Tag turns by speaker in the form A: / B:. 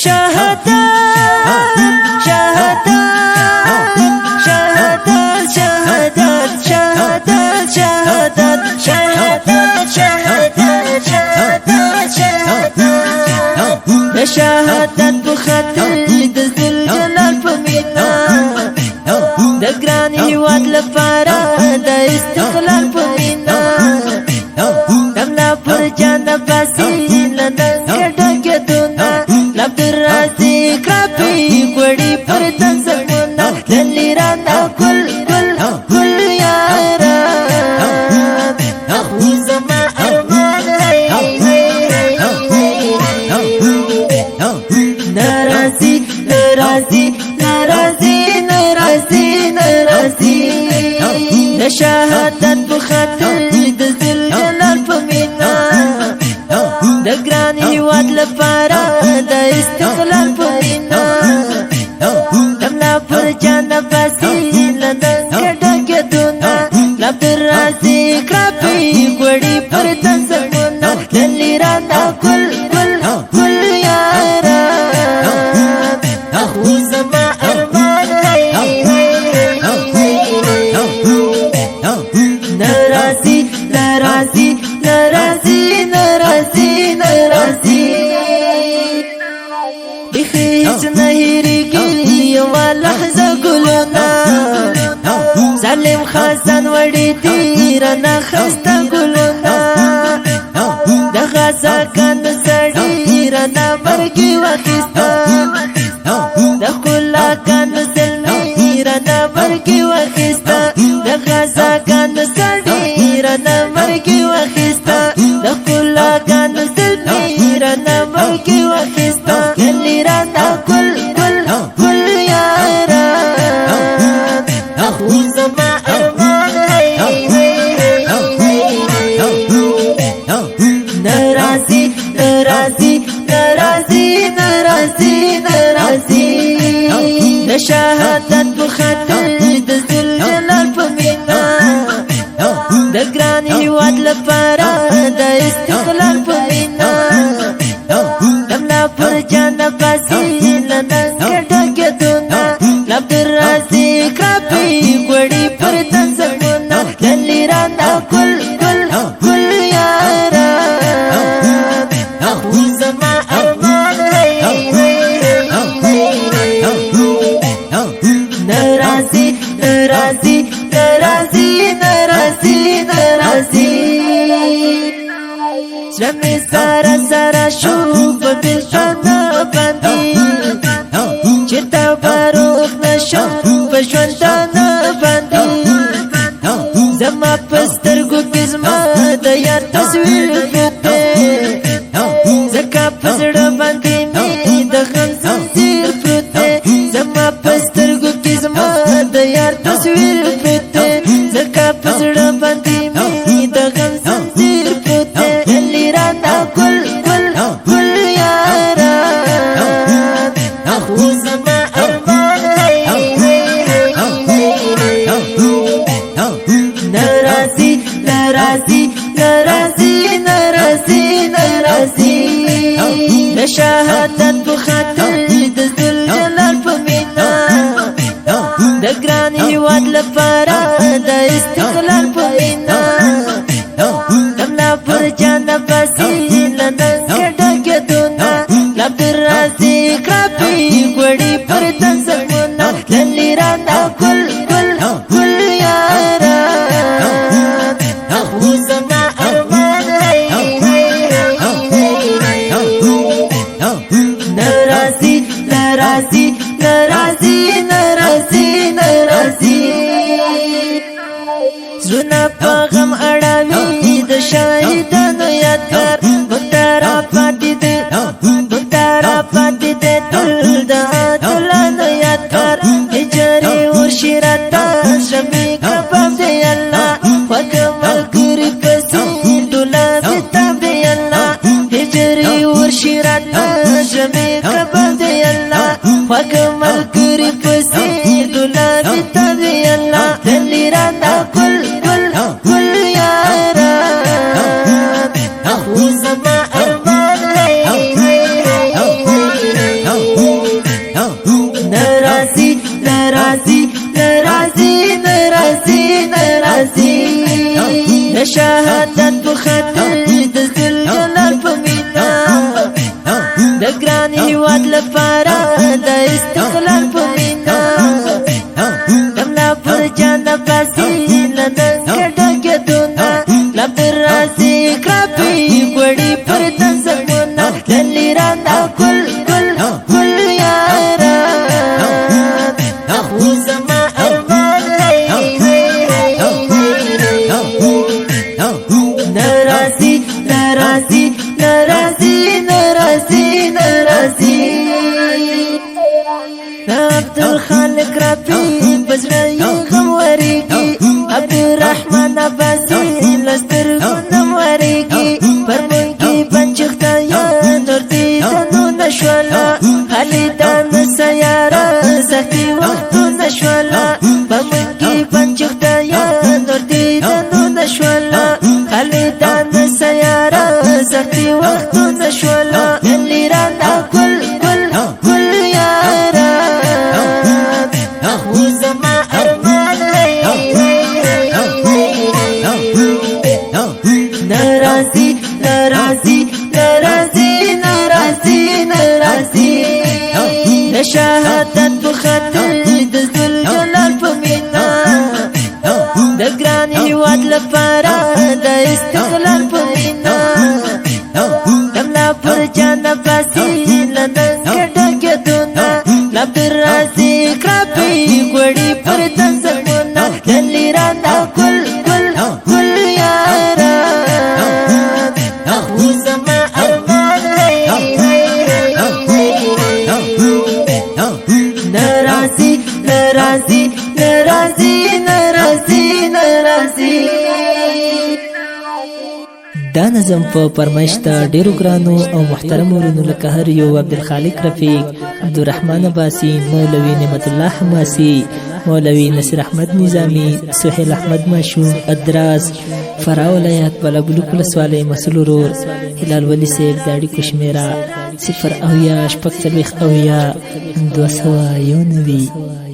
A: شهادت شهادت شهادت شهادت شهادت شهادت شهادت شهادت شهادت شهادت بخاطر د ذوالجلال په مینا د ګران هیواد لپاره د استقلال په مینا دملا پر جان باسي لنن کډګدونا لبدرازي کراپي ګړي پر تنزمونا للیرانا ګل ګل ګل یارا اخو زما ارمان ناراضي ناراضي ناراضي ناراضي ناراضي شهادت بخاطر د ذوالجلال په مینا د ګران هیواد لپاره د استقلال په مینا دملا پر جان باسي لنن کډګدونا لبدرازي کراپي ګړي پر تنزمونا للیرانا ګل ګل ګل یارا اخو زما ارمان ناراضي ناراضي ناراضي ناراضي ناراضي بخيس نهيريږي یو لحظه ګلونا ظالم خزان وړي دي رانه خسته ګلونا د غزا کند سړي رانه مرګي واخیسته د ښکلا کند سلمي رانه مرګي واخیسته د غزا کند سړي رانه مرګي واخیسته د ښکلا کند سلمي رانه مرګي واخیسته ګلي رانه ګل ګل ګل یارا اخو زما ارمان ناراضي ناراضي ناراضي ناراضي ناراضي شهادت بخاطر د ذوالجلال په مینا د ګران هیواد لپاره د استقلال په مینا دملا پر جان باسي لنن کډګدونا لبدرازي کراپي ګړي پر تنزمونا للیرانا ګل ګل ګل یارا اخو زما ارمان ناراضي ناراضي ناراضي ناراضي ناراضي زمي سارا سارا شو په بلشانه باندې چتا باروخ نشو په ژوندانه باندې زما پسترګو کې زما د یار تصویر پروت زکه پزړه باندې می د غم زنځیر پروت زما پسترګو کې زما د یار تصویر پروت زکه پزړه باندې می د غم زنځیر پروت لیرانا ګل ګل ګل یارا اخو زما ارمان ناراضي ناراضي ناراضي ناراضي ناراضي شهادت بخاطر د ذوالجلال په مینا د ګران هیواد لپاره د استقلال په مینا دملا پر جان باسي لنن کډګدونا لبدرازي کراپي ګړي پر تنزمونا للیرانا ګل ګل ګل یارا اخو زما ارمان ناراضي ناراضي ناراضي ناراضي ناراضي زړه په غم اړوي د شهیدانو یادګار بندرا پاتې دې بندرا پاتې دې تل د ټولانو یادګار هجري ورشراتا شمي کباب دې الله وکمل ګوري پسې ټولا کتاب دې الله هجري ورشراتا شمي کباب دې الله وکمل ګوري پسې ټولا کتاب دې الله لیرانا ګل ګل ګل یارا اخو زما ارمان خاطر د ذوالجلال په مینا د ګران هیواد لپاره د استقلال په مینا دملا پر جان باسي لنن کډګدونه لبرازي کراپي ګړي پر تنزمونه للیرانا کل کل کل یارا اخو زما ارمان ناراضي ناراضي ناراضي ناراضي ناراضي عبد الخالق ربي بزرعي غموريكي عبد الرحمن عباسي لستر نموريكي برمونكي بنجختا يا نور ديدنو نشوالا خالدان سيارة سختي وقتو نشوالا برمونكي بنجختا يا نور ديدنو نشوالا خالدان سيارة سختي وقتو نشوالا اللي رانا كل كل كل يارا اخو زما ارمان ناراضي ناراضي ناراضي ناراضي ناراضي نشاهدت بخاطر د ذوالجلال په مینا د ګران هیواد لپاره د استقلال په مینا دملا پر جان باسي لنن کډګدونه لبرازي کراپي ګړي پر تنزمونه للیرانا کل کل کل یارا اخو زما ارمان ناراضي ناراضي ناراضي ناراضي ناراضي دا نظم په پرمایش ته ډیرو ګرانو او محترم ورونو لکه هر یو عبدالخالق رفیق، عبدالرحمن عباسي، مولوي نعمت الله حماسي، مولوي نصر احمد نظامي، سهیل احمد ماشوم ادراس، فراه ولایت بلبلوک ولسوالۍ مسؤل ورور هلال ولی صاحب د اړیکو شمیره 0 اویا شپږ څلوېښت اویا 291